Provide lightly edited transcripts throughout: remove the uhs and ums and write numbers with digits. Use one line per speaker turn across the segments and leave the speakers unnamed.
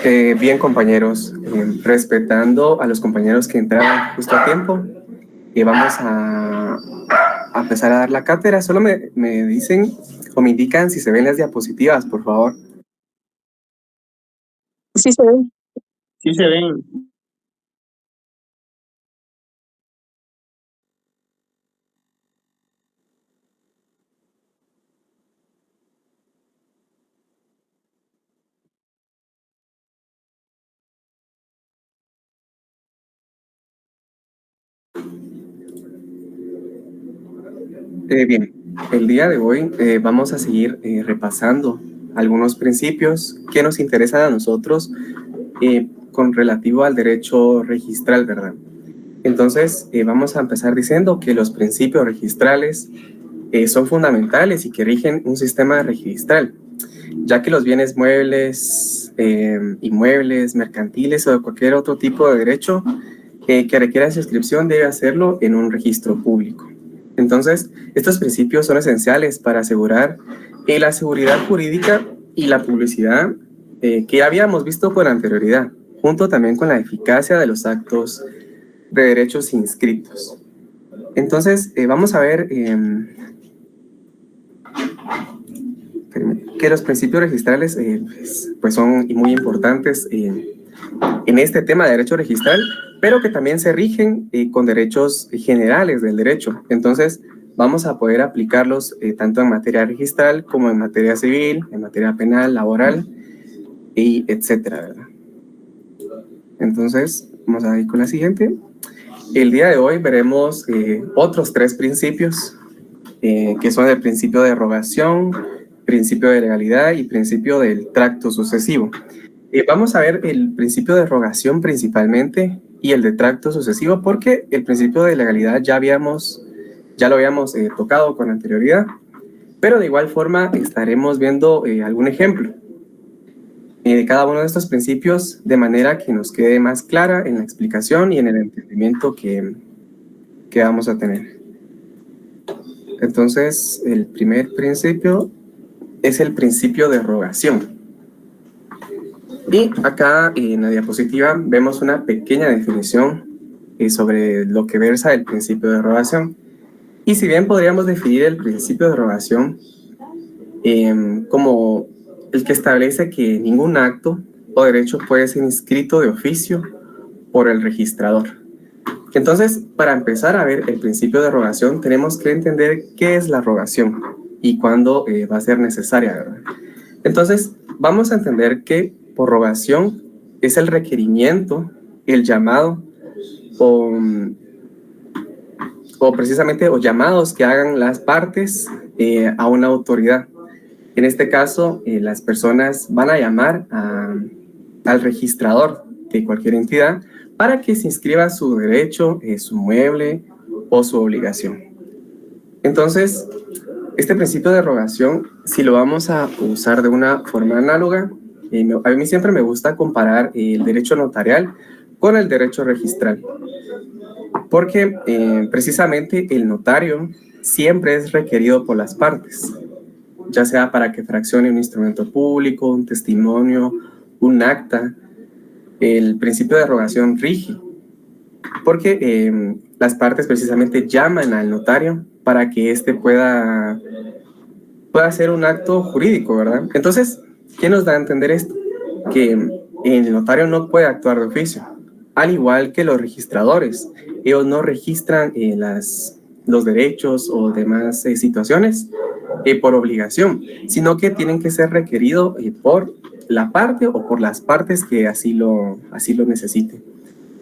Bien, compañeros, respetando a los compañeros que entraron justo a tiempo, vamos a empezar a dar la cátedra. Solo me dicen o me indican si se ven las diapositivas, por favor.
Sí se ven.
Sí se ven.
Bien, el día de hoy vamos a seguir repasando algunos principios que nos interesan a nosotros con relativo al derecho registral, ¿verdad? Entonces, vamos a empezar diciendo que los principios registrales son fundamentales y que rigen un sistema registral, ya que los bienes muebles, inmuebles, mercantiles o de cualquier otro tipo de derecho que requiera su inscripción debe hacerlo en un registro público. Entonces, estos principios son esenciales para asegurar la seguridad jurídica y la publicidad que ya habíamos visto con anterioridad, junto también con la eficacia de los actos de derechos inscritos. Entonces, vamos a ver que los principios registrales pues son muy importantes en este tema de derecho registral, pero que también se rigen con derechos generales del derecho. Entonces, vamos a poder aplicarlos tanto en materia registral como en materia civil, en materia penal, laboral, y etcétera, ¿verdad? Entonces, vamos a ir con la siguiente. El día de hoy veremos otros 3 principios, que son el principio de derogación, principio de legalidad y principio del tracto sucesivo. Vamos a ver el principio de derogación principalmente y el de tracto sucesivo, porque el principio de legalidad ya lo habíamos tocado con anterioridad, pero de igual forma estaremos viendo algún ejemplo de cada uno de estos principios de manera que nos quede más clara en la explicación y en el entendimiento que vamos a tener. Entonces, el primer principio es el principio de derogación. Y acá en la diapositiva vemos una pequeña definición sobre lo que versa el principio de derogación. Y si bien podríamos definir el principio de derogación como el que establece que ningún acto o derecho puede ser inscrito de oficio por el registrador. Entonces, para empezar a ver el principio de derogación, tenemos que entender qué es la derogación y cuándo va a ser necesaria, ¿verdad? Entonces, vamos a entender que por rogación es el requerimiento, el llamado o precisamente o llamados que hagan las partes a una autoridad. En este caso, las personas van a llamar al registrador de cualquier entidad para que se inscriba su derecho, su mueble o su obligación. Entonces, este principio de derogación, si lo vamos a usar de una forma análoga, a mí siempre me gusta comparar el derecho notarial con el derecho registral, porque precisamente el notario siempre es requerido por las partes, ya sea para que fraccione un instrumento público, un testimonio, un acta. El principio de derogación rige, porque las partes precisamente llaman al notario para que éste pueda hacer un acto jurídico, ¿verdad? Entonces, ¿qué nos da a entender esto? Que el notario no puede actuar de oficio, al igual que los registradores. Ellos no registran los derechos o demás situaciones por obligación, sino que tienen que ser requeridos por la parte o por las partes que así lo necesiten.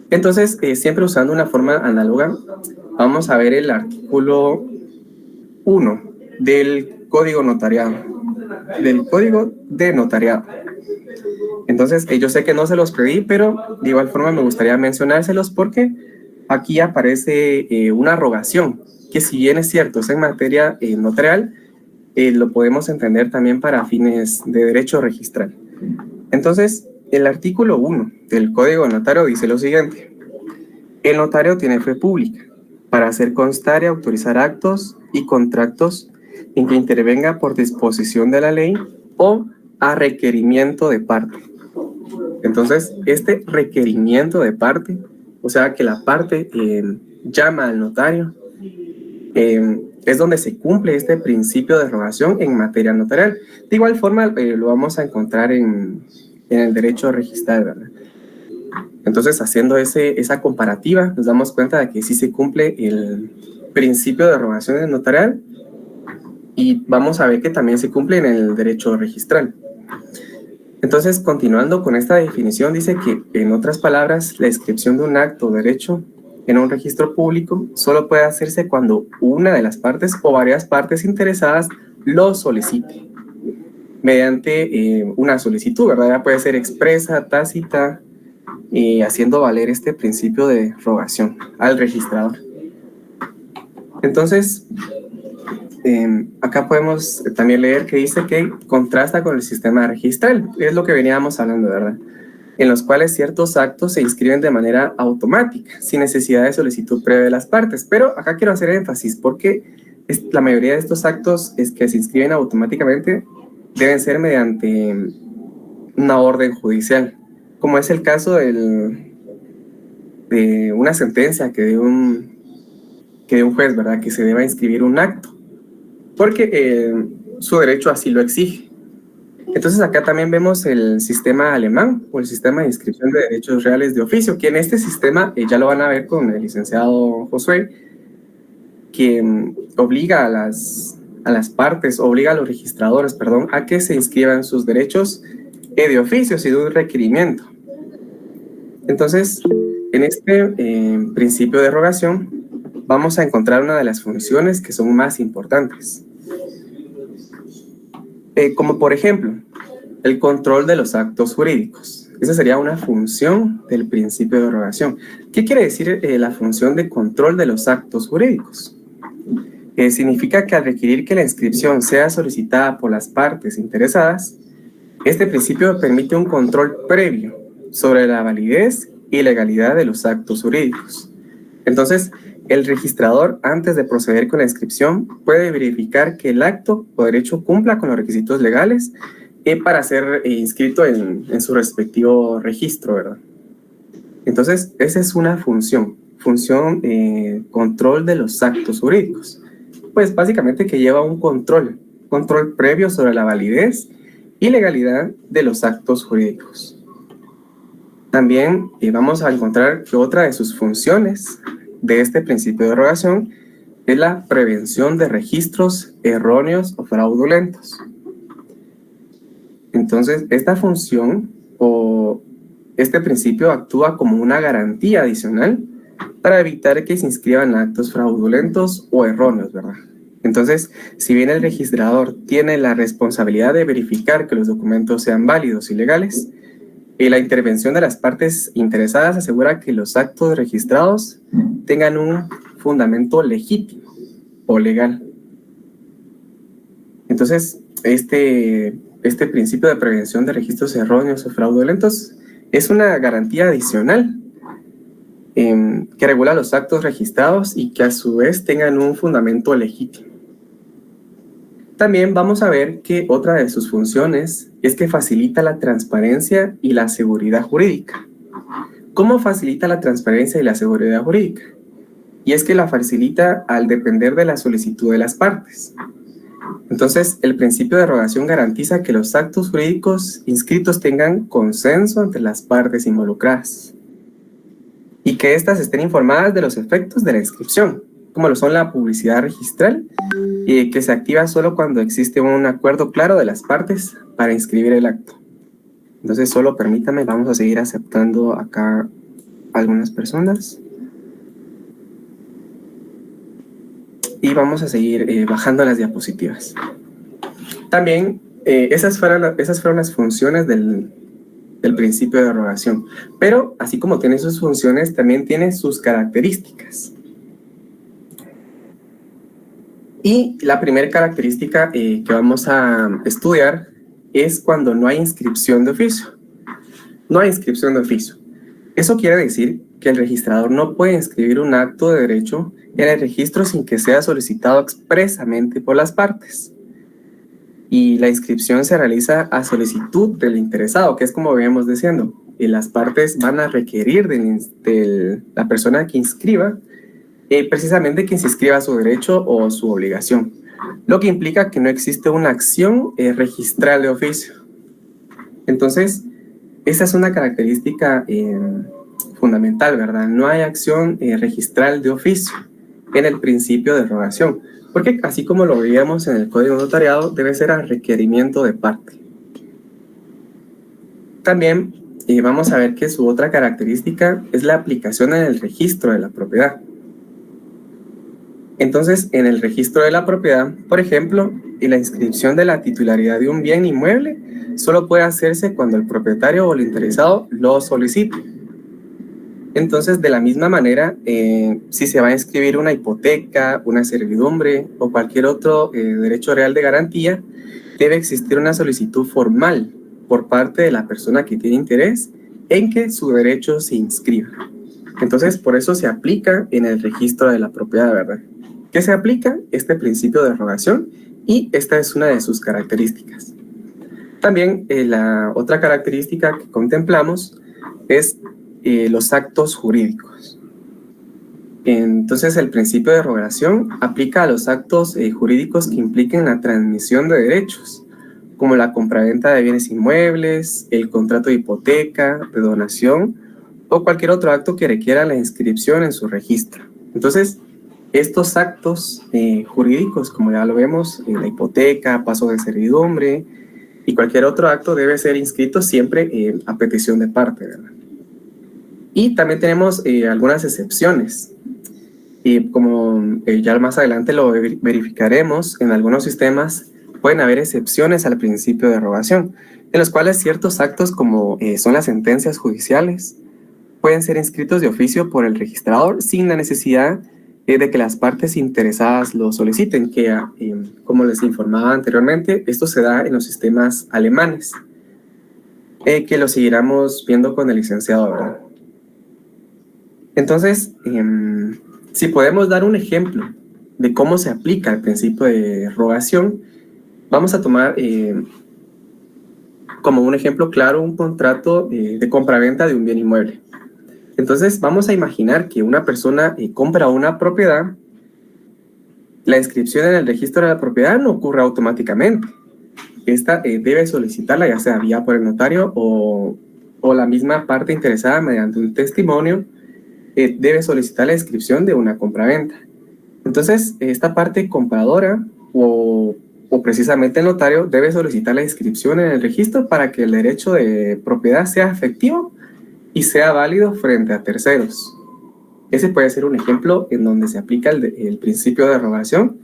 Entonces, siempre usando una forma análoga, vamos a ver el artículo 1 del Código Notariado, del Código de Notariado. Entonces, yo sé que no se los pedí, pero de igual forma me gustaría mencionárselos porque aquí aparece una rogación, que si bien es cierto, es en materia notarial, lo podemos entender también para fines de derecho registral. Entonces, el artículo 1 del Código Notario dice lo siguiente: el notario tiene fe pública para hacer constar y autorizar actos y contratos en que intervenga por disposición de la ley o a requerimiento de parte. Entonces, este requerimiento de parte, o sea, que la parte llama al notario, es donde se cumple este principio de rogación en materia notarial. De igual forma, lo vamos a encontrar en el derecho registral, ¿verdad? Entonces, haciendo esa comparativa, nos damos cuenta de que sí se cumple el principio de rogación notarial y vamos a ver que también se cumple en el derecho registral. Entonces, continuando con esta definición, dice que, en otras palabras, la inscripción de un acto o derecho en un registro público solo puede hacerse cuando una de las partes o varias partes interesadas lo solicite mediante una solicitud, ¿verdad? Ya puede ser expresa, tácita, haciendo valer este principio de rogación al registrador. Entonces, acá podemos también leer que dice que contrasta con el sistema registral, es lo que veníamos hablando, ¿verdad? En los cuales ciertos actos se inscriben de manera automática, sin necesidad de solicitud previa de las partes. Pero acá quiero hacer énfasis porque la mayoría de estos actos que se inscriben automáticamente deben ser mediante una orden judicial, como es el caso de una sentencia que de un juez, ¿verdad? Que se deba inscribir un acto, porque su derecho así lo exige. Entonces acá también vemos el sistema alemán o el sistema de inscripción de derechos reales de oficio, que en este sistema, ya lo van a ver con el licenciado Josué, que obliga a las partes, obliga a los registradores, perdón, a que se inscriban sus derechos de oficio, y de un requerimiento. Entonces, en este principio de rogación, vamos a encontrar una de las funciones que son más importantes. Como por ejemplo, el control de los actos jurídicos. Esa sería una función del principio de rogación. ¿Qué quiere decir la función de control de los actos jurídicos? Significa que al requerir que la inscripción sea solicitada por las partes interesadas, este principio permite un control previo sobre la validez y legalidad de los actos jurídicos. Entonces, el registrador, antes de proceder con la inscripción, puede verificar que el acto o derecho cumpla con los requisitos legales para ser inscrito en su respectivo registro, ¿verdad? Entonces, esa es una función control de los actos jurídicos. Pues básicamente que lleva un control previo sobre la validez y legalidad de los actos jurídicos. También vamos a encontrar que otra de sus funciones de este principio de rogación es la prevención de registros erróneos o fraudulentos. Entonces, esta función o este principio actúa como una garantía adicional para evitar que se inscriban actos fraudulentos o erróneos, ¿verdad? Entonces, si bien el registrador tiene la responsabilidad de verificar que los documentos sean válidos y legales, la intervención de las partes interesadas asegura que los actos registrados tengan un fundamento legítimo o legal. Entonces, este principio de prevención de registros erróneos o fraudulentos es una garantía adicional que regula los actos registrados y que a su vez tengan un fundamento legítimo. También vamos a ver que otra de sus funciones es que facilita la transparencia y la seguridad jurídica. ¿Cómo facilita la transparencia y la seguridad jurídica? Y es que la facilita al depender de la solicitud de las partes. Entonces, el principio de rogación garantiza que los actos jurídicos inscritos tengan consenso entre las partes involucradas y que éstas estén informadas de los efectos de la inscripción, como lo son la publicidad registral, que se activa solo cuando existe un acuerdo claro de las partes para inscribir el acto. Entonces, solo permítame, vamos a seguir aceptando acá algunas personas. Y vamos a seguir bajando las diapositivas. También, esas fueron las funciones del principio de rogación. Pero, así como tiene sus funciones, también tiene sus características. Y la primera característica que vamos a estudiar es cuando no hay inscripción de oficio. No hay inscripción de oficio. Eso quiere decir que el registrador no puede inscribir un acto de derecho en el registro sin que sea solicitado expresamente por las partes. Y la inscripción se realiza a solicitud del interesado, que es como veníamos diciendo. las partes van a requerir de la persona que inscriba precisamente que se inscriba su derecho o su obligación, lo que implica que no existe una acción registral de oficio. Entonces, esa es una característica fundamental, ¿verdad? No hay acción registral de oficio en el principio de rogación, porque así como lo veíamos en el Código Notariado, debe ser a requerimiento de parte. También vamos a ver que su otra característica es la aplicación en el registro de la propiedad. Entonces, en el registro de la propiedad, por ejemplo, la inscripción de la titularidad de un bien inmueble solo puede hacerse cuando el propietario o el interesado lo solicite. Entonces, de la misma manera, si se va a inscribir una hipoteca, una servidumbre o cualquier otro derecho real de garantía, debe existir una solicitud formal por parte de la persona que tiene interés en que su derecho se inscriba. Entonces, por eso se aplica en el registro de la propiedad, ¿verdad? ¿Qué se aplica? Este principio de rogación, y esta es una de sus características. También la otra característica que contemplamos es los actos jurídicos. Entonces, el principio de rogación aplica a los actos jurídicos que impliquen la transmisión de derechos, como la compraventa de bienes inmuebles, el contrato de hipoteca, de donación, o cualquier otro acto que requiera la inscripción en su registro. Entonces, estos actos jurídicos, como ya lo vemos, la hipoteca, paso de servidumbre y cualquier otro acto debe ser inscrito siempre a petición de parte, ¿verdad? Y también tenemos algunas excepciones. Como ya más adelante lo verificaremos, en algunos sistemas pueden haber excepciones al principio de rogación, en los cuales ciertos actos como son las sentencias judiciales pueden ser inscritos de oficio por el registrador sin la necesidad de que las partes interesadas lo soliciten, que como les informaba anteriormente, esto se da en los sistemas alemanes, que lo seguiremos viendo con el licenciado, ¿verdad? Entonces, si podemos dar un ejemplo de cómo se aplica el principio de rogación, vamos a tomar como un ejemplo claro un contrato de compraventa de un bien inmueble. Entonces, vamos a imaginar que una persona compra una propiedad. La inscripción en el registro de la propiedad no ocurre automáticamente. Esta debe solicitarla ya sea vía por el notario o la misma parte interesada mediante un testimonio debe solicitar la inscripción de una compraventa. Entonces, esta parte compradora o precisamente el notario debe solicitar la inscripción en el registro para que el derecho de propiedad sea efectivo y sea válido frente a terceros. Ese puede ser un ejemplo en donde se aplica el principio de rogación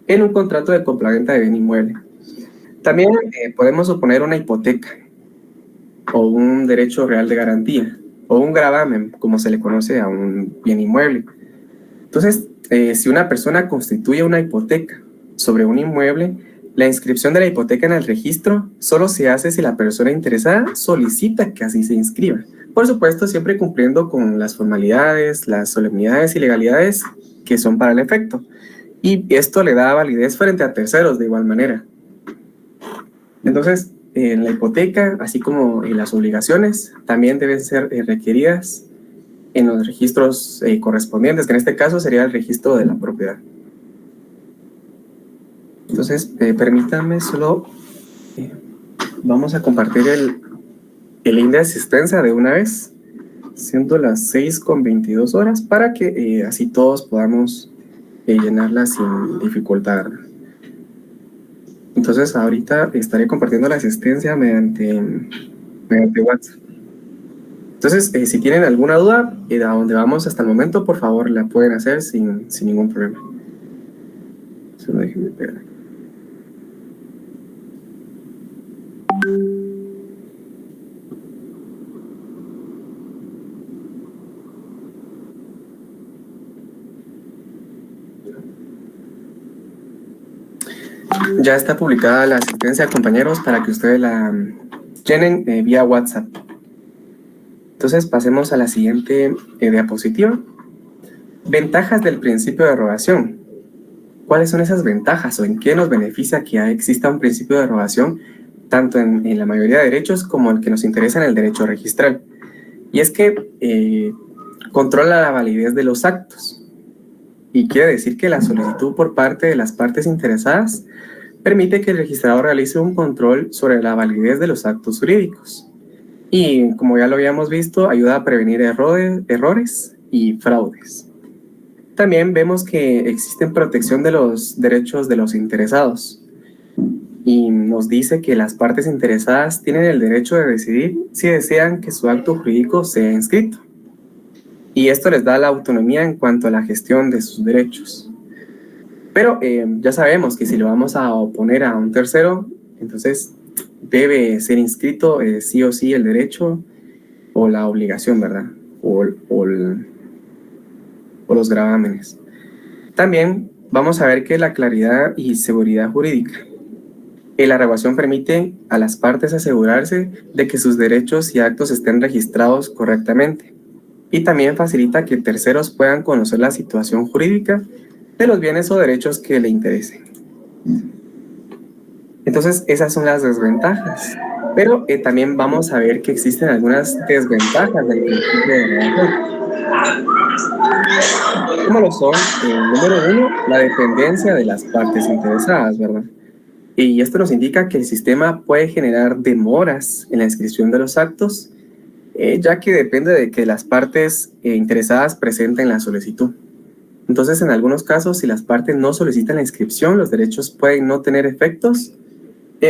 en un contrato de compraventa de bien inmueble. También podemos suponer una hipoteca o un derecho real de garantía o un gravamen, como se le conoce a un bien inmueble. Entonces, si una persona constituye una hipoteca sobre un inmueble, la inscripción de la hipoteca en el registro solo se hace si la persona interesada solicita que así se inscriba. Por supuesto, siempre cumpliendo con las formalidades, las solemnidades y legalidades que son para el efecto. Y esto le da validez frente a terceros de igual manera. Entonces, en la hipoteca, así como en las obligaciones, también deben ser requeridas en los registros correspondientes, que en este caso sería el registro de la propiedad. Entonces, permítanme solo, vamos a compartir el link de asistencia de una vez, siendo las 6:22 horas, para que así todos podamos llenarla sin dificultad. Entonces, ahorita estaré compartiendo la asistencia mediante WhatsApp. Entonces, si tienen alguna duda de a dónde vamos hasta el momento, por favor, la pueden hacer sin ningún problema. Solo déjenme pegar. Ya está publicada la asistencia, compañeros, para que ustedes la llenen vía WhatsApp. Entonces, pasemos a la siguiente diapositiva. Ventajas del principio de rogación. ¿Cuáles son esas ventajas o en qué nos beneficia que exista un principio de rogación tanto en la mayoría de derechos como el que nos interesa en el derecho registral? Y es que controla la validez de los actos. Y quiere decir que la solicitud por parte de las partes interesadas permite que el registrador realice un control sobre la validez de los actos jurídicos. Y como ya lo habíamos visto, ayuda a prevenir errores y fraudes. También vemos que existe protección de los derechos de los interesados. Y nos dice que las partes interesadas tienen el derecho de decidir si desean que su acto jurídico sea inscrito. Y esto les da la autonomía en cuanto a la gestión de sus derechos. Pero ya sabemos que si lo vamos a oponer a un tercero, entonces debe ser inscrito sí o sí el derecho o la obligación, ¿verdad? O los gravámenes. También vamos a ver que la claridad y seguridad jurídica. La regulación permite a las partes asegurarse de que sus derechos y actos estén registrados correctamente. Y también facilita que terceros puedan conocer la situación jurídica de los bienes o derechos que le interesen. Entonces, esas son las desventajas. Pero también vamos a ver que existen algunas desventajas del principio de regulación. ¿Cómo lo son? Número 1, la dependencia de las partes interesadas, ¿verdad? Y esto nos indica que el sistema puede generar demoras en la inscripción de los actos, ya que depende de que las partes interesadas presenten la solicitud. Entonces, en algunos casos, si las partes no solicitan la inscripción, los derechos pueden no tener efectos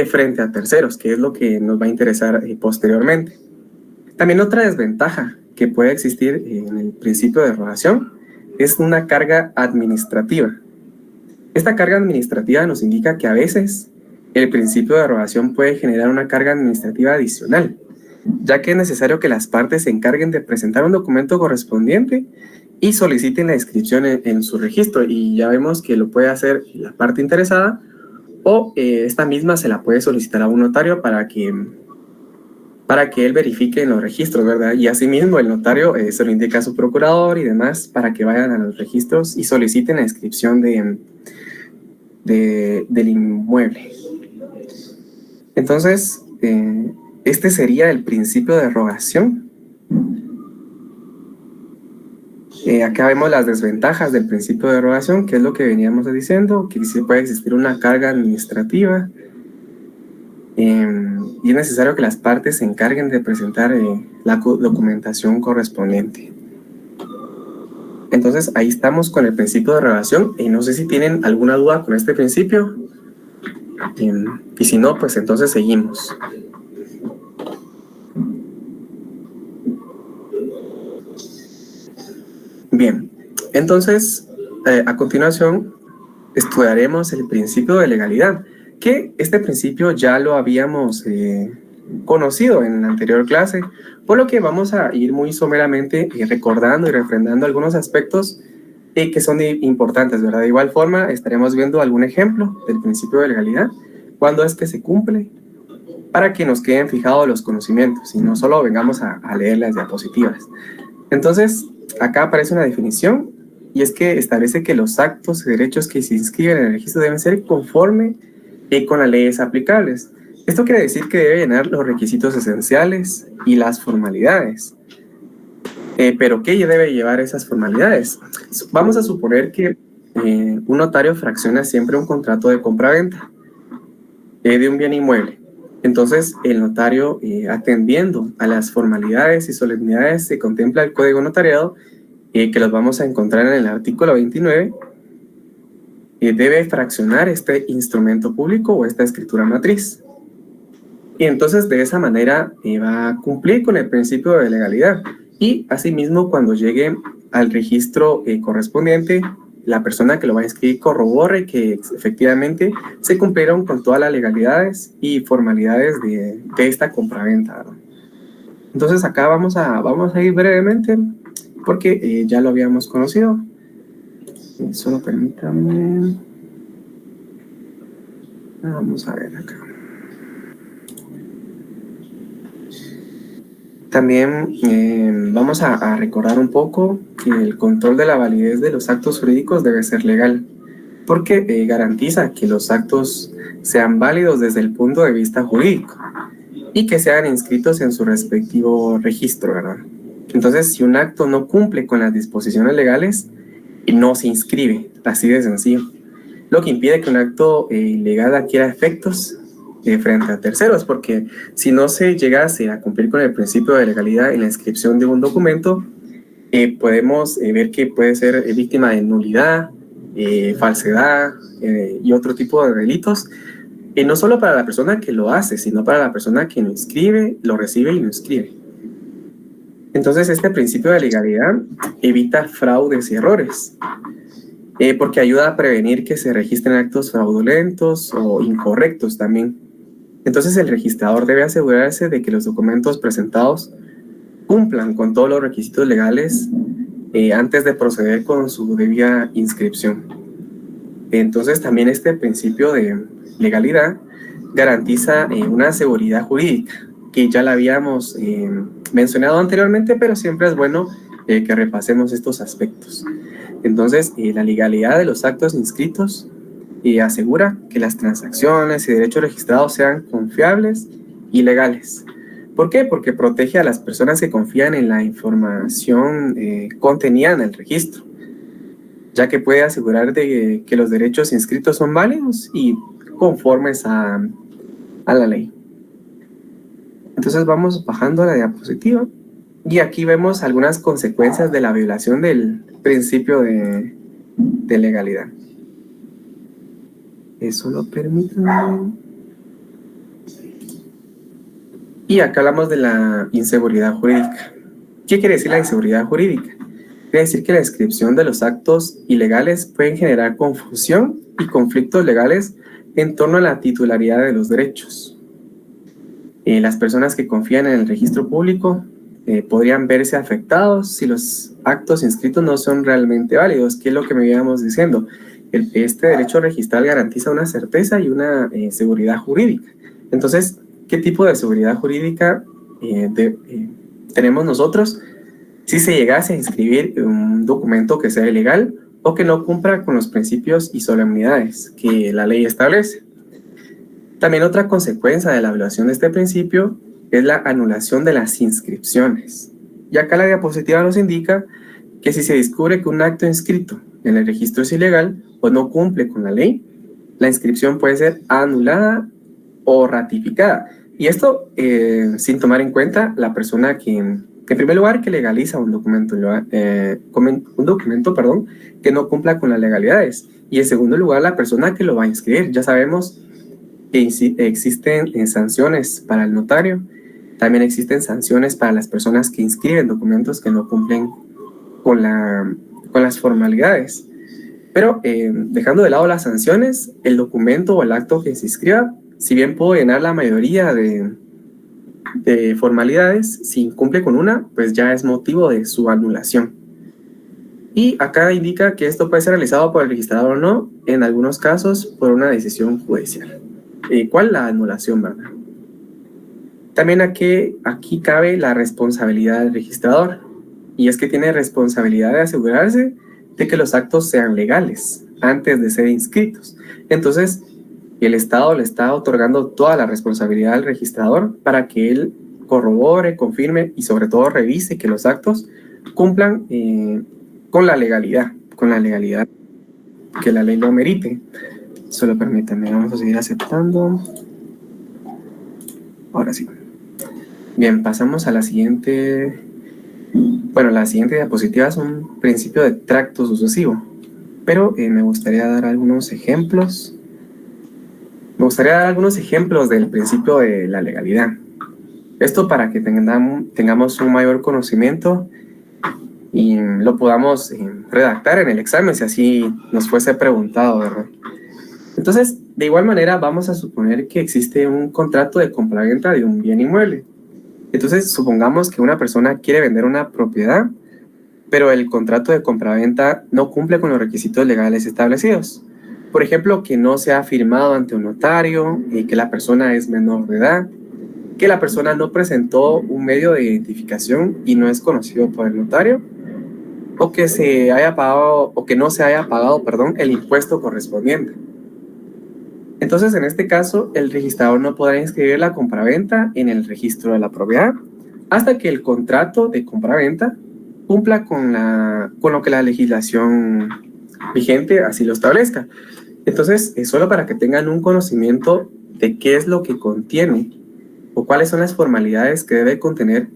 frente a terceros, que es lo que nos va a interesar posteriormente. También otra desventaja que puede existir en el principio de rogación es una carga administrativa. Esta carga administrativa nos indica que a veces el principio de rogación puede generar una carga administrativa adicional, ya que es necesario que las partes se encarguen de presentar un documento correspondiente y soliciten la inscripción en su registro. Y ya vemos que lo puede hacer la parte interesada o esta misma se la puede solicitar a un notario para que él verifique en los registros, ¿verdad? Y asimismo el notario se lo indica a su procurador y demás para que vayan a los registros y soliciten la inscripción del inmueble. Entonces, este sería el principio de rogación. Acá vemos las desventajas del principio de rogación, que es lo que veníamos diciendo, que sí puede existir una carga administrativa y es necesario que las partes se encarguen de presentar la documentación correspondiente. Entonces, ahí estamos con el principio de rogación y no sé si tienen alguna duda con este principio. Y si no, pues entonces seguimos. Bien, entonces a continuación estudiaremos el principio de legalidad, que este principio ya lo habíamos conocido en la anterior clase, por lo que vamos a ir muy someramente recordando y refrendando algunos aspectos que son importantes, ¿verdad? De igual forma, estaremos viendo algún ejemplo del principio de legalidad, cuándo es que se cumple, para que nos queden fijados los conocimientos y no solo vengamos a leer las diapositivas. Entonces, acá aparece una definición y es que establece que los actos y derechos que se inscriben en el registro deben ser conforme con las leyes aplicables. Esto quiere decir que debe llenar los requisitos esenciales y las formalidades. ¿Pero qué debe llevar esas formalidades? Vamos a suponer que un notario fracciona siempre un contrato de compra-venta de un bien inmueble. Entonces, el notario, atendiendo a las formalidades y solemnidades, se contempla el Código Notariado, que los vamos a encontrar en el artículo 29, debe fraccionar este instrumento público o esta escritura matriz. Y entonces, de esa manera, va a cumplir con el principio de legalidad. Y asimismo, cuando llegue al registro correspondiente, la persona que lo va a inscribir corrobore que efectivamente se cumplieron con todas las legalidades y formalidades de esta compraventa. Entonces acá vamos a ir brevemente porque ya lo habíamos conocido. Solo permítanme. Vamos a ver acá. También vamos a recordar un poco que el control de la validez de los actos jurídicos debe ser legal, porque garantiza que los actos sean válidos desde el punto de vista jurídico y que sean inscritos en su respectivo registro, ¿verdad? Entonces, si un acto no cumple con las disposiciones legales, no se inscribe, así de sencillo. Lo que impide que un acto legal adquiera efectos frente a terceros, porque si no se llegase a cumplir con el principio de legalidad en la inscripción de un documento, podemos ver que puede ser víctima de nulidad, falsedad y otro tipo de delitos, no solo para la persona que lo hace, sino para la persona que lo inscribe, lo recibe y lo inscribe. Entonces, este principio de legalidad evita fraudes y errores, porque ayuda a prevenir que se registren actos fraudulentos o incorrectos también. Entonces, el registrador debe asegurarse de que los documentos presentados cumplan con todos los requisitos legales antes de proceder con su debida inscripción. Entonces, también este principio de legalidad garantiza una seguridad jurídica, que ya la habíamos mencionado anteriormente, pero siempre es bueno que repasemos estos aspectos. Entonces, la legalidad de los actos inscritos asegura que las transacciones y derechos registrados sean confiables y legales. ¿Por qué? Porque protege a las personas que confían en la información contenida en el registro, ya que puede asegurar de que los derechos inscritos son válidos y conformes a la ley. Entonces vamos bajando a la diapositiva y aquí vemos algunas consecuencias de la violación del principio de legalidad. Eso lo permite. Y acá hablamos de la inseguridad jurídica. ¿Qué quiere decir la inseguridad jurídica? Quiere decir que la inscripción de los actos ilegales pueden generar confusión y conflictos legales en torno a la titularidad de los derechos. Las personas que confían en el registro público podrían verse afectados si los actos inscritos no son realmente válidos, que es lo que me íbamos diciendo. Este derecho registral garantiza una certeza y una seguridad jurídica. Entonces, ¿qué tipo de seguridad jurídica tenemos nosotros si se llegase a inscribir un documento que sea ilegal o que no cumpla con los principios y solemnidades que la ley establece? También otra consecuencia de la violación de este principio es la anulación de las inscripciones. Y acá la diapositiva nos indica que si se descubre que un acto inscrito en el registro es ilegal o no cumple con la ley, la inscripción puede ser anulada o ratificada. Y esto sin tomar en cuenta la persona que, en primer lugar, que legaliza un documento, que no cumpla con las legalidades. Y en segundo lugar, la persona que lo va a inscribir. Ya sabemos que existen sanciones para el notario, también existen sanciones para las personas que inscriben documentos que no cumplen con las formalidades. Pero dejando de lado las sanciones, el documento o el acto que se inscriba, si bien puedo llenar la mayoría de formalidades, si incumple con una, pues ya es motivo de su anulación. Y acá indica que esto puede ser realizado por el registrador o no, en algunos casos por una decisión judicial. ¿Cuál? La anulación, ¿verdad? También aquí cabe la responsabilidad del registrador, y es que tiene responsabilidad de asegurarse de que los actos sean legales antes de ser inscritos. Entonces, el Estado le está otorgando toda la responsabilidad al registrador para que él corrobore, confirme y sobre todo revise que los actos cumplan con la legalidad que la ley lo merite. Solo permítanme, vamos a seguir aceptando. Ahora sí. Bien, pasamos a la siguiente. Bueno, la siguiente diapositiva es un principio de tracto sucesivo, pero me gustaría dar algunos ejemplos. Me gustaría dar algunos ejemplos del principio de la legalidad. Esto para que tengamos un mayor conocimiento y lo podamos redactar en el examen si así nos fuese preguntado, ¿verdad? Entonces, de igual manera, vamos a suponer que existe un contrato de compraventa de un bien inmueble. Entonces, supongamos que una persona quiere vender una propiedad, pero el contrato de compraventa no cumple con los requisitos legales establecidos. Por ejemplo, que no se ha firmado ante un notario, que la persona es menor de edad, que la persona no presentó un medio de identificación y no es conocido por el notario, o que no se haya pagado, el impuesto correspondiente. Entonces, en este caso, el registrador no podrá inscribir la compraventa en el registro de la propiedad, hasta que el contrato de compraventa cumpla con lo que la legislación vigente así lo establezca. Entonces, es solo para que tengan un conocimiento de qué es lo que contiene o cuáles son las formalidades que debe contener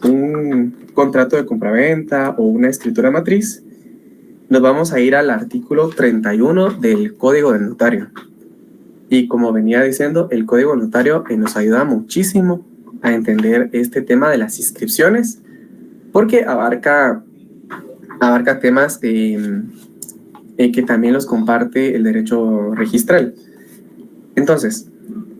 un contrato de compraventa o una escritura matriz. Nos vamos a ir al artículo 31 del Código del Notario. Y como venía diciendo, el Código del Notario nos ayuda muchísimo a entender este tema de las inscripciones, porque abarca temas que también los comparte el derecho registral. Entonces,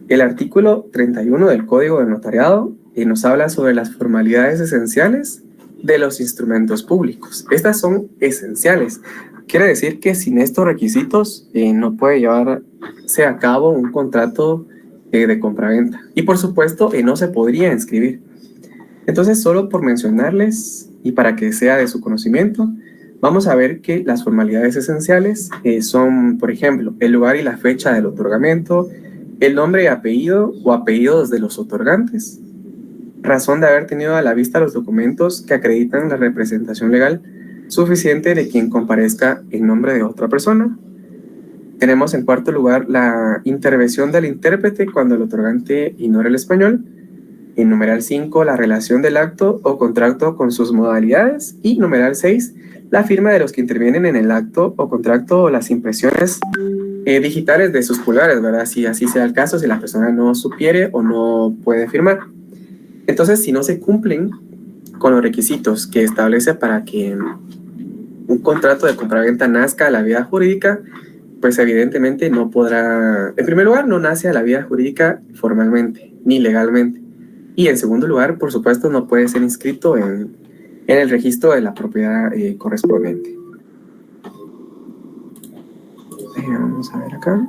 el artículo 31 del Código del Notariado nos habla sobre las formalidades esenciales de los instrumentos públicos. Estas son esenciales. Quiere decir que sin estos requisitos no puede llevarse a cabo un contrato de compraventa. Y por supuesto, no se podría inscribir. Entonces, solo por mencionarles y para que sea de su conocimiento, vamos a ver que las formalidades esenciales son, por ejemplo, el lugar y la fecha del otorgamiento, el nombre y apellido o apellidos de los otorgantes, razón de haber tenido a la vista los documentos que acreditan la representación legal suficiente de quien comparezca en nombre de otra persona. Tenemos en cuarto lugar la intervención del intérprete cuando el otorgante ignora el español. En numeral 5, la relación del acto o contrato con sus modalidades. Y numeral 6, la firma de los que intervienen en el acto o contrato o las impresiones digitales de sus pulgares, ¿verdad? Si así sea el caso, si la persona no supiere o no puede firmar. Entonces, si no se cumplen con los requisitos que establece para que un contrato de compraventa nazca a la vida jurídica, pues evidentemente no podrá, en primer lugar, no nace a la vida jurídica formalmente ni legalmente. Y en segundo lugar, por supuesto, no puede ser inscrito en el registro de la propiedad correspondiente. Vamos a ver acá.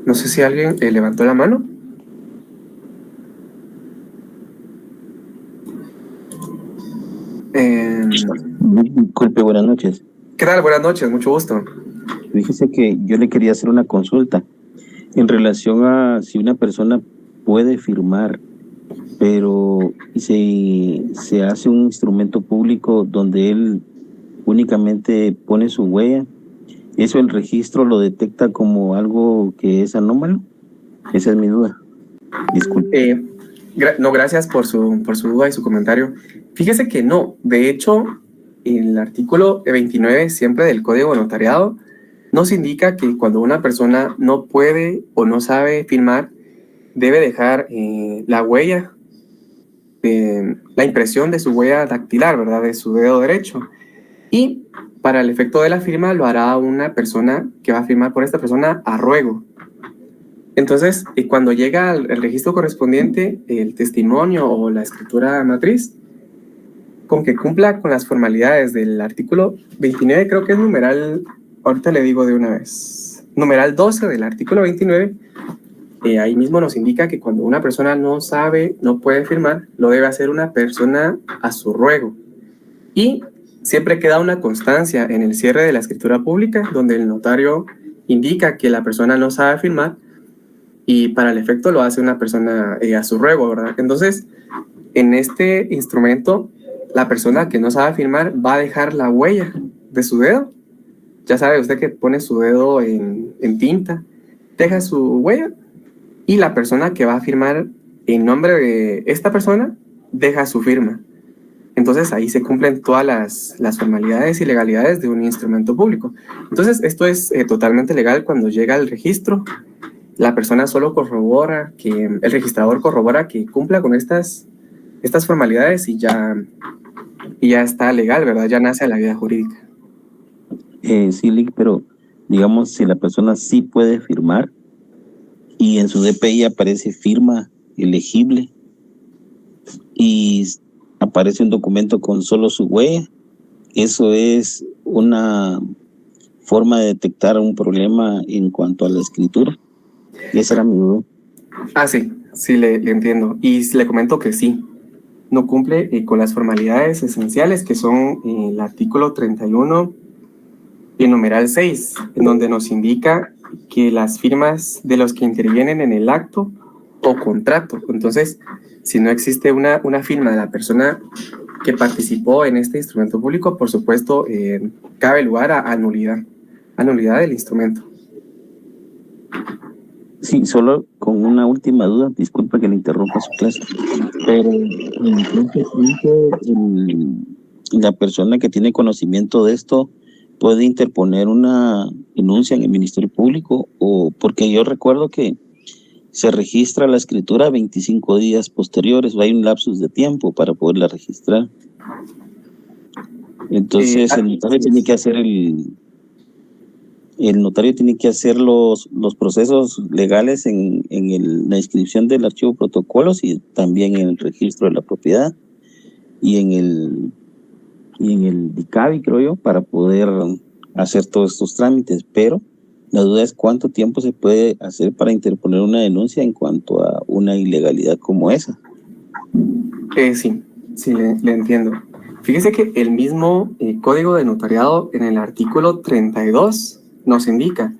No sé si alguien levantó la mano.
Disculpe, buenas noches.
¿Qué tal? Buenas noches, mucho gusto.
Fíjese que yo le quería hacer una consulta en relación a si una persona puede firmar, pero se hace un instrumento público donde él únicamente pone su huella. ¿Eso el registro lo detecta como algo que es anómalo? Esa es mi duda. Disculpe.
No, gracias por su duda y su comentario. Fíjese que no. De hecho, el artículo 29 siempre del Código de Notariado nos indica que cuando una persona no puede o no sabe firmar, debe dejar la huella, la impresión de su huella dactilar, ¿verdad? De su dedo derecho. Y para el efecto de la firma lo hará una persona que va a firmar por esta persona a ruego. Entonces, cuando llega el registro correspondiente, el testimonio o la escritura matriz, con que cumpla con las formalidades del artículo 29, creo que es numeral, ahorita le digo de una vez, numeral 12 del artículo 29, ahí mismo nos indica que cuando una persona no sabe, no puede firmar, lo debe hacer una persona a su ruego. Y siempre queda una constancia en el cierre de la escritura pública, donde el notario indica que la persona no sabe firmar, y para el efecto lo hace una persona a su ruego, ¿verdad? Entonces, en este instrumento, la persona que no sabe firmar va a dejar la huella de su dedo. Ya sabe usted que pone su dedo en tinta, deja su huella, y la persona que va a firmar en nombre de esta persona deja su firma. Entonces ahí se cumplen todas las formalidades y legalidades de un instrumento público. Entonces esto es totalmente legal cuando llega al registro. La persona solo corrobora el registrador corrobora que cumpla con estas formalidades y ya está legal, ¿verdad? Ya nace a la vida jurídica.
Sí, Lick, pero digamos, si la persona sí puede firmar y en su DPI aparece firma elegible y aparece un documento con solo su huella, eso es una forma de detectar un problema en cuanto a la escritura. Esa era mi duda.
Sí, le entiendo. Y le comento que sí, no cumple con las formalidades esenciales que son el artículo 31 y el numeral 6, en donde nos indica que las firmas de los que intervienen en el acto o contrato. Entonces, si no existe una firma de la persona que participó en este instrumento público, por supuesto, cabe lugar a nulidad del instrumento.
Sí, solo con una última duda, disculpa que le interrumpa su clase, pero ¿en qué tiempo la persona que tiene conocimiento de esto puede interponer una denuncia en el Ministerio Público? O porque yo recuerdo que se registra la escritura 25 días posteriores, o hay un lapsus de tiempo para poderla registrar. Entonces el notario tiene que hacer los procesos legales en la inscripción del archivo protocolos y también en el registro de la propiedad y en el DICABI, creo yo, para poder hacer todos estos trámites. Pero la duda es cuánto tiempo se puede hacer para interponer una denuncia en cuanto a una ilegalidad como esa.
Sí, le entiendo. Fíjese que el mismo Código de Notariado en el artículo 32 nos indica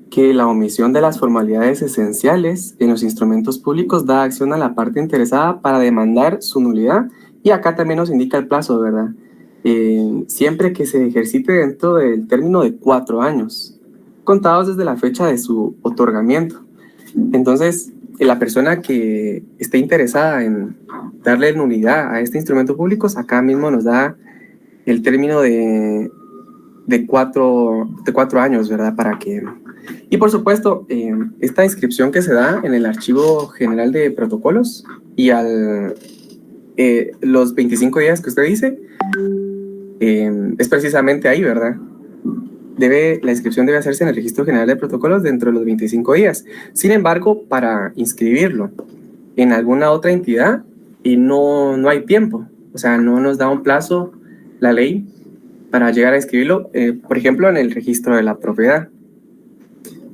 que la omisión de las formalidades esenciales en los instrumentos públicos da acción a la parte interesada para demandar su nulidad, y acá también nos indica el plazo, ¿verdad? Siempre que se ejercite dentro del término de 4 años, contados desde la fecha de su otorgamiento. Entonces, la persona que esté interesada en darle nulidad a este instrumento público, acá mismo nos da el término de 4 años, ¿verdad? Y por supuesto, esta inscripción que se da en el Archivo General de Protocolos y los 25 días que usted dice, es precisamente ahí, ¿verdad? La inscripción debe hacerse en el Registro General de Protocolos dentro de los 25 días. Sin embargo, para inscribirlo en alguna otra entidad, no hay tiempo. O sea, no nos da un plazo la ley para llegar a inscribirlo, por ejemplo, en el registro de la propiedad.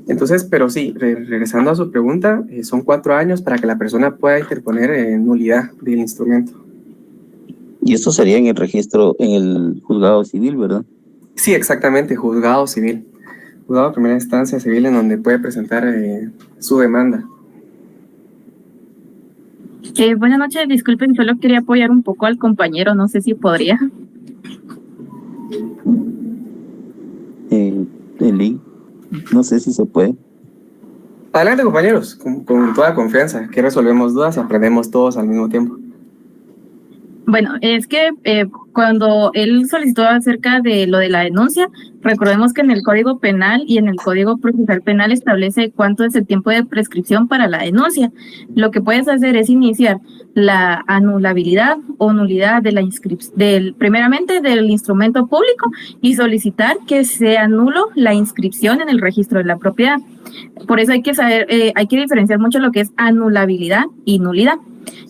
Entonces, pero sí, regresando a su pregunta, son 4 años para que la persona pueda interponer nulidad del instrumento.
Y esto sería en el registro, en el juzgado civil, ¿verdad?
Sí, exactamente, juzgado civil. Juzgado de primera instancia civil, en donde puede presentar su demanda.
Buenas noches, disculpen, solo quería apoyar un poco al compañero, no sé si podría.
Eli, no sé si se puede.
Adelante, compañeros, con toda confianza. Aquí resolvemos dudas y aprendemos todos al mismo tiempo.
Bueno, es que cuando él solicitó acerca de lo de la denuncia, recordemos que en el Código Penal y en el Código Procesal Penal establece cuánto es el tiempo de prescripción para la denuncia. Lo que puedes hacer es iniciar la anulabilidad o nulidad de la inscripción, primeramente del instrumento público, y solicitar que sea nulo la inscripción en el registro de la propiedad. Por eso hay que saber, hay que diferenciar mucho lo que es anulabilidad y nulidad.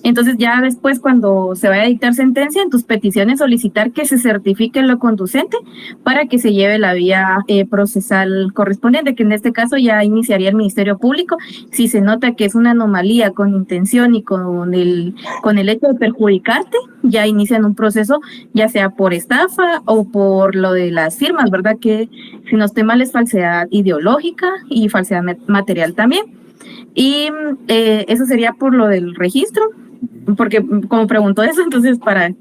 Entonces ya después, cuando se vaya a dictar sentencia, en tus peticiones solicitar que se certifique lo conducente para que se lleve la vía procesal correspondiente, que en este caso ya iniciaría el Ministerio Público. Si se nota que es una anomalía con intención y con el hecho de perjudicarte, ya inician un proceso, ya sea por estafa o por lo de las firmas, ¿verdad? Que si no estoy mal es falsedad ideológica y falsedad material también. Y eso sería por lo del registro, porque como preguntó eso, entonces para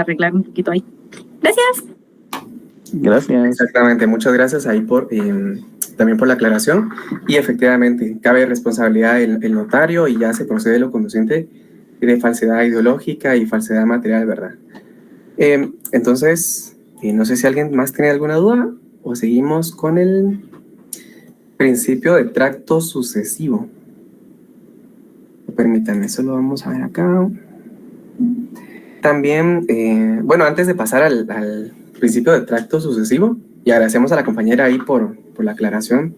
arreglar un poquito ahí.
Gracias.
Exactamente, muchas gracias ahí también por la aclaración. Y efectivamente, cabe responsabilidad del notario y ya se procede lo conducente de falsedad ideológica y falsedad material, ¿verdad? Entonces, no sé si alguien más tiene alguna duda o seguimos con el principio de tracto sucesivo. Permítanme, eso lo vamos a ver acá. También, bueno, antes de pasar al principio de tracto sucesivo, y agradecemos a la compañera ahí por la aclaración,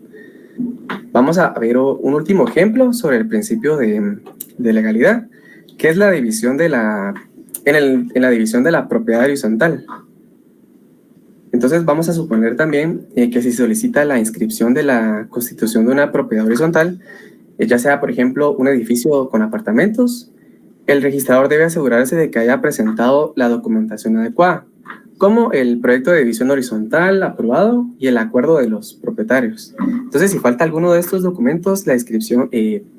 vamos a ver un último ejemplo sobre el principio de legalidad, que es la división en la división de la propiedad horizontal. Entonces vamos a suponer también que si se solicita la inscripción de la constitución de una propiedad horizontal, ya sea, por ejemplo, un edificio con apartamentos, el registrador debe asegurarse de que haya presentado la documentación adecuada. como el proyecto de división horizontal aprobado y el acuerdo de los propietarios. Entonces, si falta alguno de estos documentos, la inscripción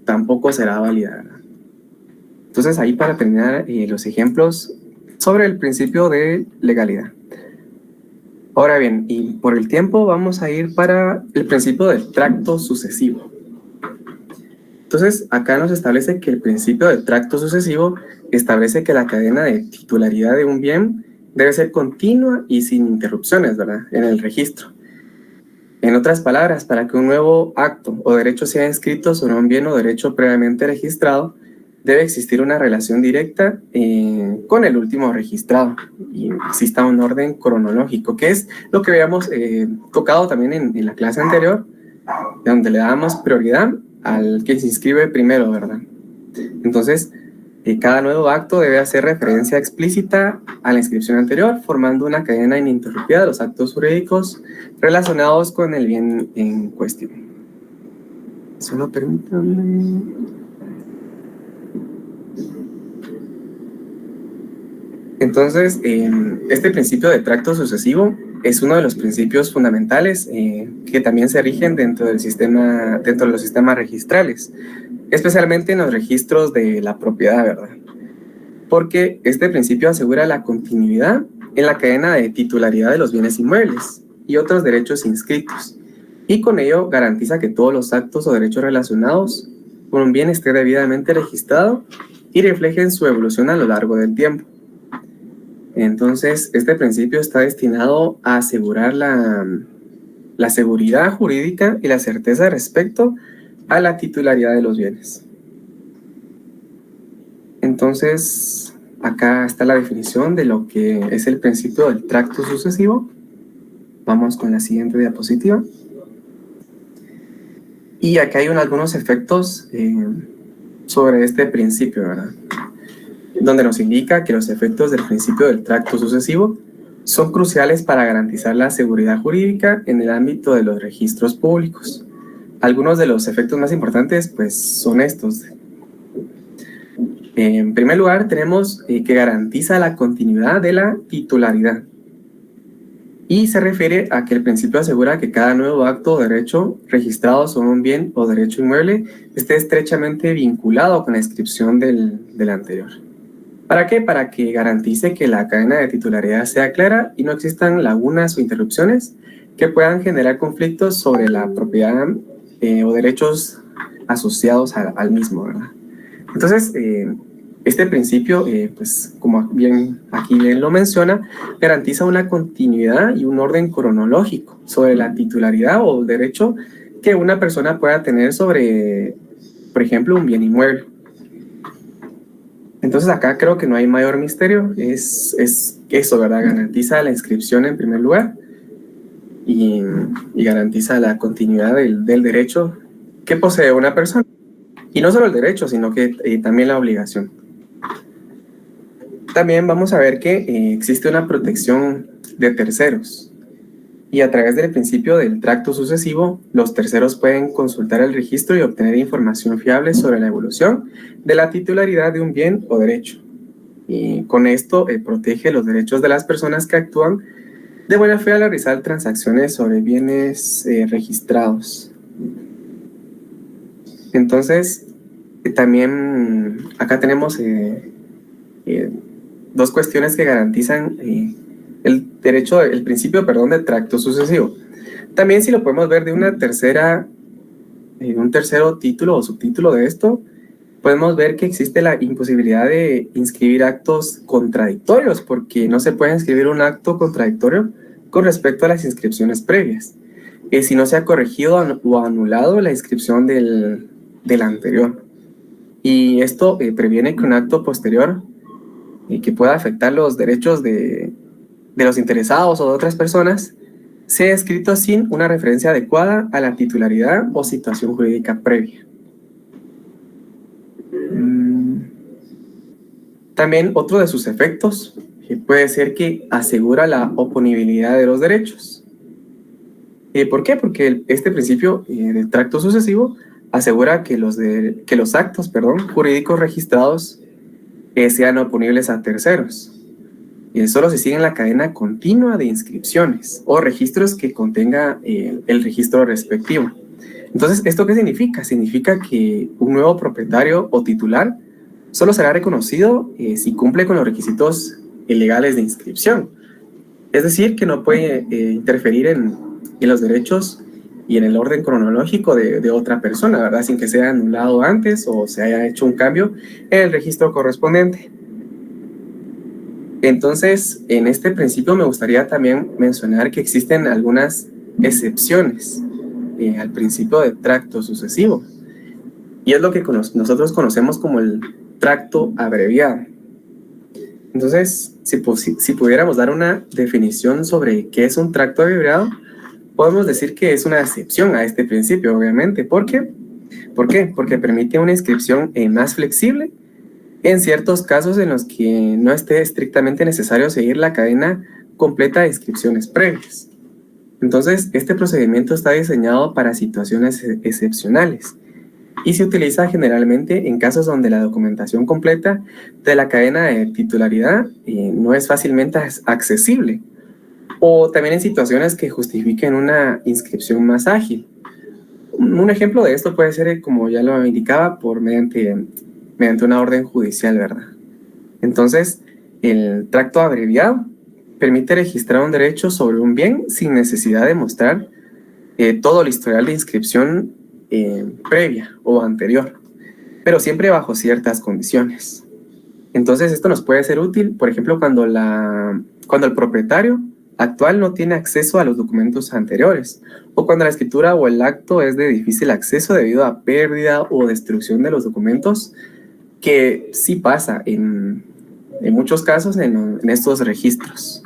tampoco será válida. Entonces, ahí para terminar los ejemplos sobre el principio de legalidad. Ahora bien, y por el tiempo vamos a ir para el principio del tracto sucesivo. Entonces, acá nos establece que el principio del tracto sucesivo establece que la cadena de titularidad de un bien debe ser continua y sin interrupciones, ¿verdad?, en el registro. En otras palabras, para que un nuevo acto o derecho sea inscrito sobre un bien o derecho previamente registrado, debe existir una relación directa con el último registrado y exista un orden cronológico, que es lo que habíamos tocado también en la clase anterior, donde le damos prioridad al que se inscribe primero, ¿verdad? Entonces, cada nuevo acto debe hacer referencia explícita a la inscripción anterior, formando una cadena ininterrumpida de los actos jurídicos relacionados con el bien en cuestión. Solo permítanme. Entonces, este principio de tracto sucesivo es uno de los principios fundamentales que también se rigen dentro de los sistemas registrales, especialmente en los registros de la propiedad, ¿verdad? Porque este principio asegura la continuidad en la cadena de titularidad de los bienes inmuebles y otros derechos inscritos, y con ello garantiza que todos los actos o derechos relacionados con un bien esté debidamente registrado y reflejen su evolución a lo largo del tiempo. Entonces, este principio está destinado a asegurar la seguridad jurídica y la certeza respecto a la titularidad de los bienes. Entonces, acá está la definición de lo que es el principio del tracto sucesivo. Vamos con la siguiente diapositiva. Y acá hay algunos efectos sobre este principio, ¿verdad?, donde nos indica que los efectos del principio del tracto sucesivo son cruciales para garantizar la seguridad jurídica en el ámbito de los registros públicos. Algunos de los efectos más importantes, pues, son estos. En primer lugar, tenemos que garantiza la continuidad de la titularidad. Y se refiere a que el principio asegura que cada nuevo acto o derecho registrado sobre un bien o derecho inmueble esté estrechamente vinculado con la inscripción del anterior. ¿Para qué? Para que garantice que la cadena de titularidad sea clara y no existan lagunas o interrupciones que puedan generar conflictos sobre la propiedad o derechos asociados al mismo, ¿verdad? Entonces, este principio, pues como bien aquí bien lo menciona, garantiza una continuidad y un orden cronológico sobre la titularidad o derecho que una persona pueda tener sobre, por ejemplo, un bien inmueble. Entonces acá creo que no hay mayor misterio, es eso, ¿verdad? Garantiza la inscripción en primer lugar y garantiza la continuidad del derecho que posee una persona. Y no solo el derecho, sino que también la obligación. También vamos a ver que existe una protección de terceros. Y a través del principio del tracto sucesivo, los terceros pueden consultar el registro y obtener información fiable sobre la evolución de la titularidad de un bien o derecho. Y con esto protege los derechos de las personas que actúan de buena fe al realizar transacciones sobre bienes registrados. Entonces, también acá tenemos dos cuestiones que garantizan el principio de tracto sucesivo. También, si lo podemos ver de un tercero título o subtítulo de esto, podemos ver que existe la imposibilidad de inscribir actos contradictorios, porque no se puede inscribir un acto contradictorio con respecto a las inscripciones previas, si no se ha corregido o anulado la inscripción del anterior. Y esto previene que un acto posterior que pueda afectar los derechos de los interesados o de otras personas sea escrito sin una referencia adecuada a la titularidad o situación jurídica previa. También otro de sus efectos puede ser que asegura la oponibilidad de los derechos. ¿Por qué? Porque este principio del tracto sucesivo asegura que los actos jurídicos registrados sean oponibles a terceros. solo se sigue en la cadena continua de inscripciones o registros que contenga el registro respectivo. Entonces, ¿esto qué significa? Significa que un nuevo propietario o titular solo será reconocido si cumple con los requisitos legales de inscripción. Es decir, que no puede interferir en los derechos y en el orden cronológico de otra persona, ¿verdad? Sin que sea anulado antes o se haya hecho un cambio en el registro correspondiente. Entonces, en este principio me gustaría también mencionar que existen algunas excepciones al principio de tracto sucesivo. Y es lo que nosotros conocemos como el tracto abreviado. Entonces, si pudiéramos dar una definición sobre qué es un tracto abreviado, podemos decir que es una excepción a este principio, obviamente. ¿Por qué? Porque permite una inscripción más flexible en ciertos casos en los que no esté estrictamente necesario seguir la cadena completa de inscripciones previas. Entonces, este procedimiento está diseñado para situaciones excepcionales y se utiliza generalmente en casos donde la documentación completa de la cadena de titularidad no es fácilmente accesible, o también en situaciones que justifiquen una inscripción más ágil. Un ejemplo de esto puede ser, como ya lo indicaba, mediante una orden judicial, ¿verdad? Entonces, el tracto abreviado permite registrar un derecho sobre un bien sin necesidad de mostrar todo el historial de inscripción previa o anterior, pero siempre bajo ciertas condiciones. Entonces, esto nos puede ser útil, por ejemplo, cuando el propietario actual no tiene acceso a los documentos anteriores, o cuando la escritura o el acto es de difícil acceso debido a pérdida o destrucción de los documentos, que sí pasa en muchos casos en estos registros.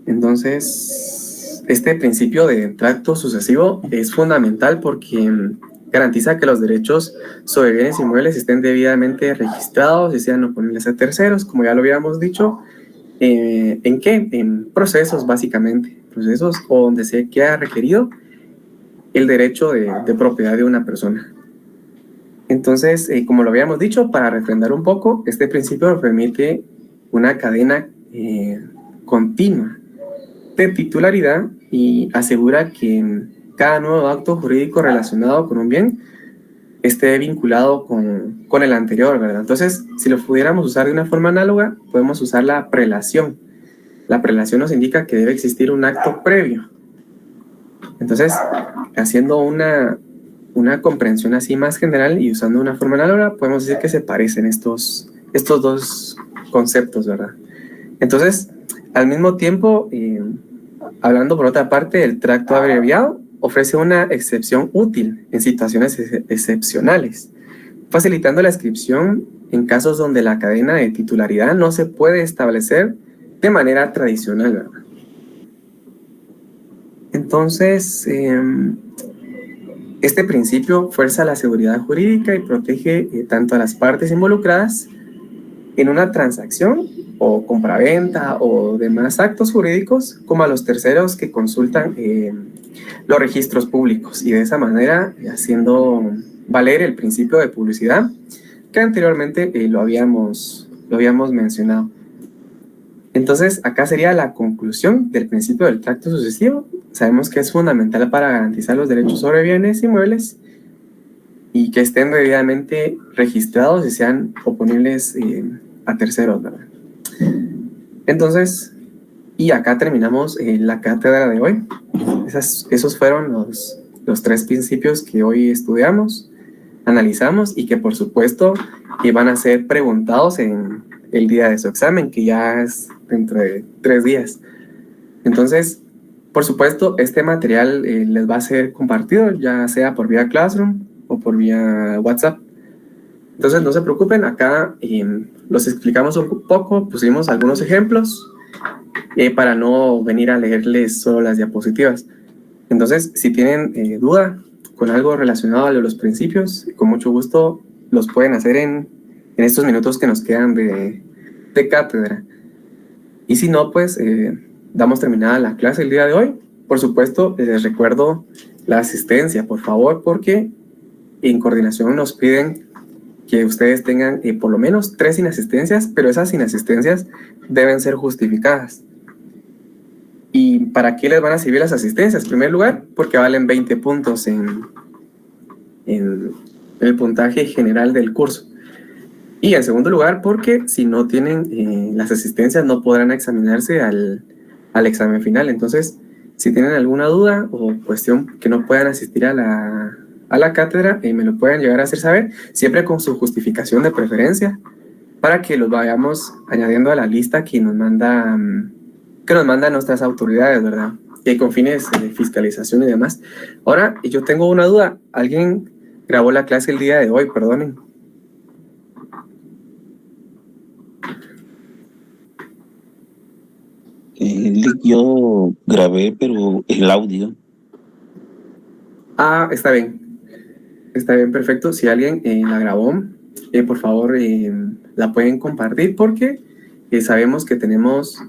Entonces, este principio de tracto sucesivo es fundamental porque garantiza que los derechos sobre bienes inmuebles estén debidamente registrados y sean oponibles a terceros, como ya lo habíamos dicho. ¿En qué? En procesos, básicamente. Procesos o donde se queda requerido el derecho de propiedad de una persona. Entonces, como lo habíamos dicho, para refrendar un poco, este principio permite una cadena continua de titularidad y asegura que cada nuevo acto jurídico relacionado con un bien esté vinculado con el anterior, ¿verdad? Entonces, si lo pudiéramos usar de una forma análoga, podemos usar la prelación. La prelación nos indica que debe existir un acto previo. Entonces, haciendo una comprensión así más general y usando una forma análoga, podemos decir que se parecen estos dos conceptos, ¿verdad? Entonces, al mismo tiempo, hablando por otra parte, el tracto abreviado ofrece una excepción útil en situaciones excepcionales, facilitando la inscripción en casos donde la cadena de titularidad no se puede establecer de manera tradicional, ¿verdad? Entonces, este principio fuerza la seguridad jurídica y protege tanto a las partes involucradas en una transacción o compraventa o demás actos jurídicos, como a los terceros que consultan los registros públicos, y de esa manera haciendo valer el principio de publicidad que anteriormente lo habíamos mencionado. Entonces, acá sería la conclusión del principio del tracto sucesivo. Sabemos que es fundamental para garantizar los derechos sobre bienes inmuebles y que estén debidamente registrados y sean oponibles a terceros, ¿verdad? Entonces, y acá terminamos la cátedra de hoy. Esos fueron los 3 principios que hoy estudiamos, analizamos y que por supuesto van a ser preguntados en el día de su examen, que ya es dentro de 3 días. Entonces, por supuesto, este material les va a ser compartido, ya sea por vía Classroom o por vía WhatsApp. Entonces, no se preocupen, acá los explicamos un poco, pusimos algunos ejemplos para no venir a leerles solo las diapositivas. Entonces, si tienen duda con algo relacionado a los principios, con mucho gusto los pueden hacer en estos minutos que nos quedan de cátedra. Y si no, pues damos terminada la clase el día de hoy. Por supuesto, les recuerdo la asistencia, por favor, porque en coordinación nos piden que ustedes tengan por lo menos 3 inasistencias, pero esas inasistencias deben ser justificadas. ¿Y para qué les van a servir las asistencias? En primer lugar, porque valen 20 puntos en el puntaje general del curso. Y en segundo lugar, porque si no tienen las asistencias no podrán examinarse al examen final. Entonces, si tienen alguna duda o cuestión que no puedan asistir a la cátedra, me lo pueden llegar a hacer saber, siempre con su justificación de preferencia, para que los vayamos añadiendo a la lista que nos mandan nuestras autoridades, ¿verdad? Y con fines de fiscalización y demás. Ahora, yo tengo una duda. ¿Alguien grabó la clase el día de hoy? Perdonen.
Yo grabé, pero el audio.
Ah, está bien. Está bien, perfecto. Si alguien la grabó, por favor, la pueden compartir porque sabemos que tenemos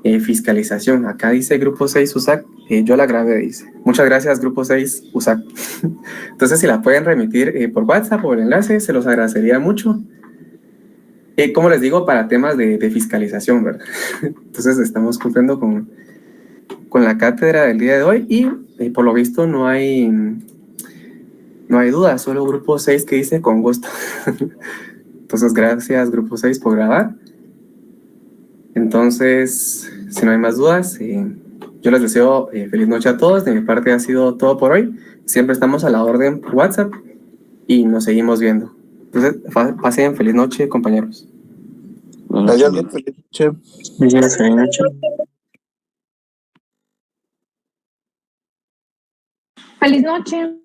fiscalización. Acá dice Grupo 6 USAC, yo la grabé, dice. Muchas gracias, Grupo 6 USAC. Entonces, si la pueden remitir por WhatsApp o el enlace, se los agradecería mucho. Como les digo, para temas de fiscalización, ¿verdad? Entonces, estamos cumpliendo con la cátedra del día de hoy y por lo visto no hay duda, solo Grupo 6 que dice con gusto. Entonces, gracias Grupo 6 por grabar. Entonces, si no hay más dudas, yo les deseo feliz noche a todos. De mi parte ha sido todo por hoy. Siempre estamos a la orden por WhatsApp y nos seguimos viendo. Entonces, pasen feliz noche, compañeros.
Adiós, feliz noche.
Feliz noche.
Feliz noche.